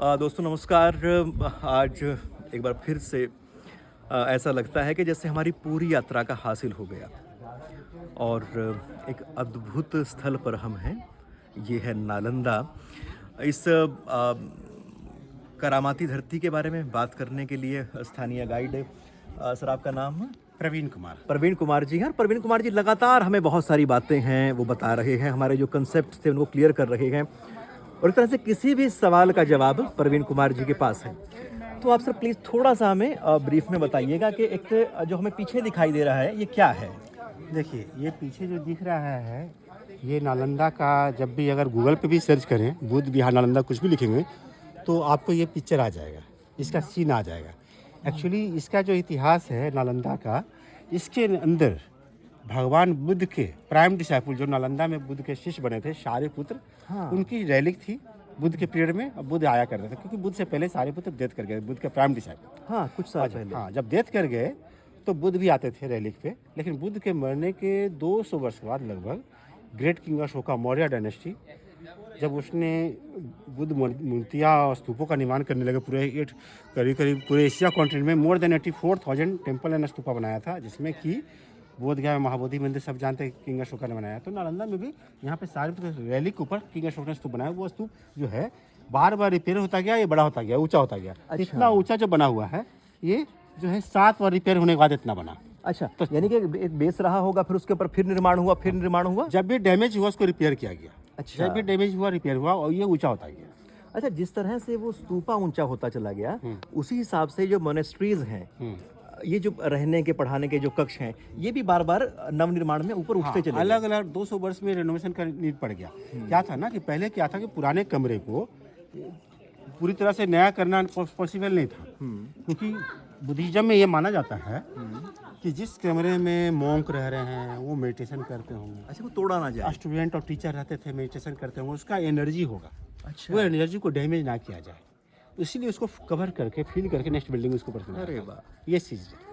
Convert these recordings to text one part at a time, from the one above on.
दोस्तों नमस्कार। आज एक बार फिर से ऐसा लगता है कि जैसे हमारी पूरी यात्रा का हासिल हो गया और एक अद्भुत स्थल पर हम हैं। ये है नालंदा। इस करामाती धरती के बारे में बात करने के लिए स्थानीय गाइड सर आपका नाम है? प्रवीण कुमार। प्रवीण कुमार जी हैं। और प्रवीण कुमार जी लगातार हमें बहुत सारी बातें हैं वो बता रहे हैं, हमारे जो कंसेप्ट थे उनको क्लियर कर रहे हैं और इस तरह से किसी भी सवाल का जवाब प्रवीण कुमार जी के पास है। तो आप सर प्लीज़ थोड़ा सा हमें ब्रीफ में बताइएगा कि एक जो हमें पीछे दिखाई दे रहा है ये क्या है? देखिए, ये पीछे जो दिख रहा है ये नालंदा का। जब भी अगर गूगल पे भी सर्च करें बुद्ध विहार नालंदा कुछ भी लिखेंगे तो आपको ये पिक्चर आ जाएगा, इसका सीन आ जाएगा। एक्चुअली इसका जो इतिहास है नालंदा का, इसके अंदर भगवान बुद्ध के प्राइम डिसाइपल जो नालंदा में बुद्ध के शिष्य बने थे सारिपुत्र, उनकी रैलिक थी बुद्ध के पीरियड में। अब बुद्ध आया करते थे क्योंकि बुद्ध से पहले सारिपुत्र डेथ कर गए, बुद्ध के प्राइम डिसाइपल। हाँ, कुछ साल पहले। हाँ, जब डेथ कर गए तो बुद्ध भी आते थे रैलिक पे। लेकिन बुद्ध के मरने के 200 वर्ष के बाद लगभग great king Ashoka Maurya dynasty, जब उसने बुद्ध मूर्तियाँ और स्तूपों का निर्माण करने लगे करीब करीब पूरे एशिया कॉन्टिनेंट में more than 84,000 temple and stupa बनाया था, जिसमें कि बोधगया में महाबोधि मंदिर सब जानते हैं किंग अशोका ने बनाया। तो नालंदा में भी यहाँ पे सारे रैली के ऊपर किंग अशोक ने स्तूप बनाया। वो स्तूप जो है बार बार रिपेयर होता गया, ये बड़ा होता गया, ऊंचा होता गया। अच्छा। इतना ऊंचा जो बना हुआ है ये जो है 7 बार रिपेयर होने के बाद इतना बना। अच्छा, तो यानी कि एक बेस रहा होगा, फिर उसके ऊपर फिर निर्माण हुआ, फिर निर्माण हुआ। जब भी डैमेज हुआ उसको रिपेयर किया गया। अच्छा। जब भी डैमेज हुआ रिपेयर हुआ और ये ऊंचा होता गया। अच्छा, जिस तरह से वो स्तूपा ऊंचा होता चला गया उसी हिसाब से जो मोनेस्ट्रीज हैं, ये जो रहने के पढ़ाने के जो कक्ष हैं, ये भी बार बार नवनिर्माण में ऊपर उठते चले अलग अलग 200 वर्ष में रेनोवेशन का नीड पड़ गया। क्या था ना कि पहले क्या था कि पुराने कमरे को पूरी तरह से नया करना पॉसिबल नहीं था, क्योंकि बुद्धिज्म में ये माना जाता है कि जिस कमरे में मॉन्क रह रहे हैं वो मेडिटेशन करते होंगे। अच्छा, वो तोड़ा ना जाए। स्टूडेंट और टीचर रहते थे, मेडिटेशन करते होंगे, उसका एनर्जी होगा। अच्छा। वो एनर्जी को डैमेज ना किया जाए, इसीलिए उसको कवर करके फिल करके नेक्स्ट बिल्डिंग उसको ऊपर अरे वाह। ये चीज़ है।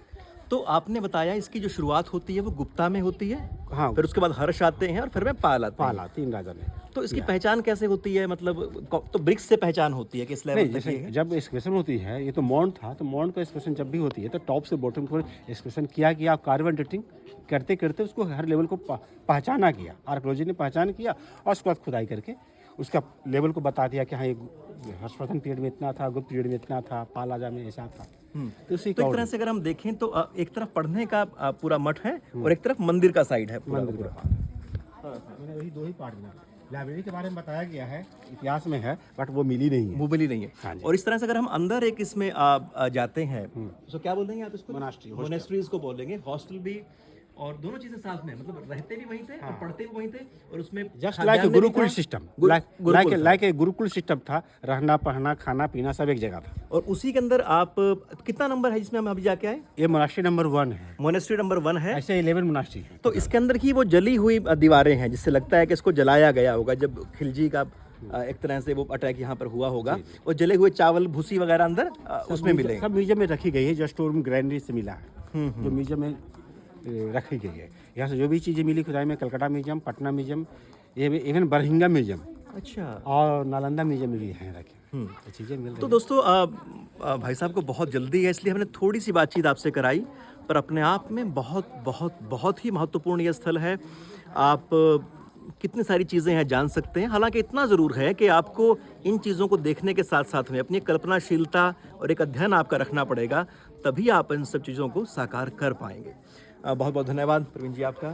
तो आपने बताया इसकी जो शुरुआत होती है वो गुप्ता में होती है। हाँ, फिर उसके बाद हर्ष आते हैं और फिर में पाल आते हैं। पाला 3 राजा ने। तो इसकी पहचान कैसे होती है? मतलब तो ब्रिक्स से पहचान होती है कि इस लेवल नहीं, तक जैसे ये है? जब एक्सप्रेशन होती है, ये तो मॉन्ट था, तो मॉन्ट का एक्सप्रेशन जब भी होती है तो टॉप से बॉटम को एक्सप्रेशन किया गया। कार्बन डेटिंग करते करते उसको हर लेवल को पहचाना गया, आर्कियोलॉजी ने पहचान किया और उसके बाद खुदाई करके उसका लेवल को बता दिया कि हाँ ये हर्षवर्धन पीरियड में इतना था, गुप्त पीरियड में इतना था, पाल राजा में ऐसा था। तो एक तरह से अगर हम देखें तो एक तरफ पढ़ने का पूरा मठ है और एक तरफ मंदिर का साइड है। मंदिर का मैंने वही 2 ही पार्ट में लाइब्रेरी के बारे में बताया गया है, इतिहास में है, बट वो मिली नहीं है। मुबली नहीं है। हाँ जी। और इस तरह से अगर हम अंदर एक इसमें जाते हैं तो क्या बोल देंगे आप इसको? मोनास्ट्री, मोनेस्ट्रीज को बोलेंगे, हॉस्टल भी, और दोनों चीजें साथ में, मतलब रहते भी वहीं थे और पढ़ते भी वहीं थे। और उसमें just like a Gurukul system, like a Gurukul system था। रहना पढ़ना खाना पीना सब एक जगह था। और उसी के अंदर आप कितना नंबर है जिसमें हम अभी जाके आए? ये मोनास्ट्री नंबर 1 है। मोनेस्ट्री नंबर 1 है। ऐसे 11 मोनास्ट्री है। तो इसके अंदर की वो जली हुई दीवारें हैं जिससे लगता है कि इसको जलाया गया होगा जब खिलजी का एक तरह से वो अटैक यहाँ पर हुआ होगा। और जले हुए चावल भूसी वगैरह अंदर उसमें मिलेंगे। सब म्यूजियम में रखी गई है, जो स्टोर में ग्रैंडरी से मिला है, जो म्यूजियम में रखी गई है। यहाँ से जो भी चीज़ें मिली खुदाई में, कलकत्ता म्यूजियम, पटना म्यूजियम, ये इवन बरहिंगा म्यूजियम, अच्छा, और नालंदा म्यूजियम में भी हैं रखे चीज़ें मिल रही। तो दोस्तों भाई साहब को बहुत जल्दी है इसलिए हमने थोड़ी सी बातचीत आपसे कराई, पर अपने आप में बहुत बहुत बहुत ही महत्वपूर्ण ये स्थल है। आप कितनी सारी चीज़ें हैं जान सकते हैं। हालांकि इतना ज़रूर है कि आपको इन चीज़ों को देखने के साथ साथ में अपनी कल्पनाशीलता और एक अध्ययन आपका रखना पड़ेगा, तभी आप इन सब चीज़ों को साकार कर पाएंगे। बहुत बहुत धन्यवाद प्रवीण जी आपका।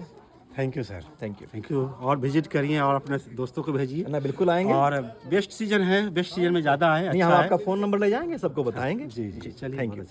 Thank you sir. Thank you. और विजिट करिए और अपने दोस्तों को भेजिए ना, बिल्कुल आएंगे। और बेस्ट सीजन है, बेस्ट सीजन में ज़्यादा है। नहीं, हम आपका फ़ोन नंबर ले जाएंगे, सबको बताएंगे। जी, चलिए, थैंक यू।